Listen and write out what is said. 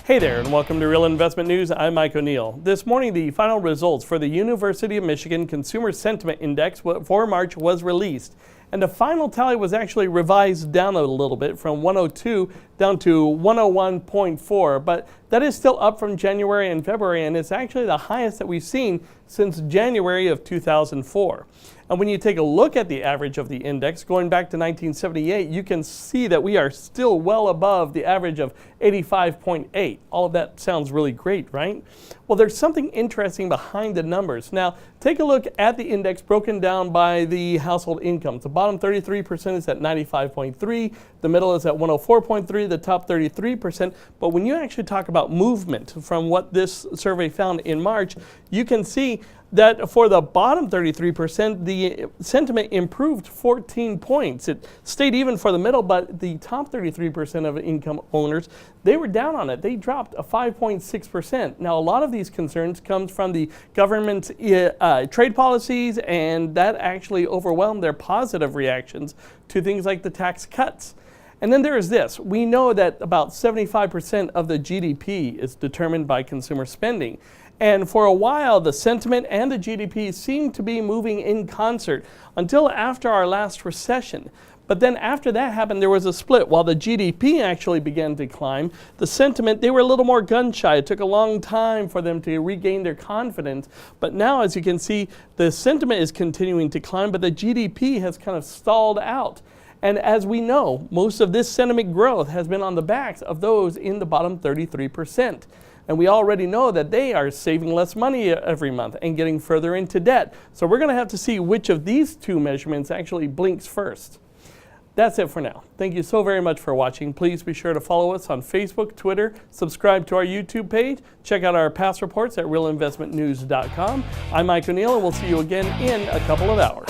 Hey there, and welcome to Real Investment News. I'm Mike O'Neill. This morning, the final results for the University of Michigan Consumer Sentiment Index for March was released. And the final tally was actually revised down a little bit from 102 down to 101.4, but that is still up from January and February, and it's actually the highest that we've seen since January of 2004. And when you take a look at the average of the index going back to 1978, you can see that we are still well above the average of 85.8. All of that sounds really great, right? Well, there's something interesting behind the numbers. Now, take a look at the index broken down by the household incomes. The bottom 33% is at 95.3, the middle is at 104.3, the top 33%. But when you actually talk about movement from what this survey found in March, you can see that for the bottom 33%, the sentiment improved 14 points. It stayed even for the middle, but the top 33% of income owners, they were down on it. They dropped a 5.6%. Now, a lot of these concerns comes from the government's trade policies, and that actually overwhelmed their positive reactions to things like the tax cuts. And then there is this. We know that about 75% of the GDP is determined by consumer spending. And for a while, the sentiment and the GDP seemed to be moving in concert until after our last recession. But then after that happened, there was a split. While the GDP actually began to climb, the sentiment, they were a little more gun shy. It took a long time for them to regain their confidence. But now, as you can see, the sentiment is continuing to climb, but the GDP has kind of stalled out. And as we know, most of this sentiment growth has been on the backs of those in the bottom 33%. And we already know that they are saving less money every month and getting further into debt. So we're going to have to see which of these two measurements actually blinks first. That's it for now. Thank you so very much for watching. Please be sure to follow us on Facebook, Twitter, subscribe to our YouTube page, check out our past reports at realinvestmentnews.com. I'm Mike O'Neill, and we'll see you again in a couple of hours.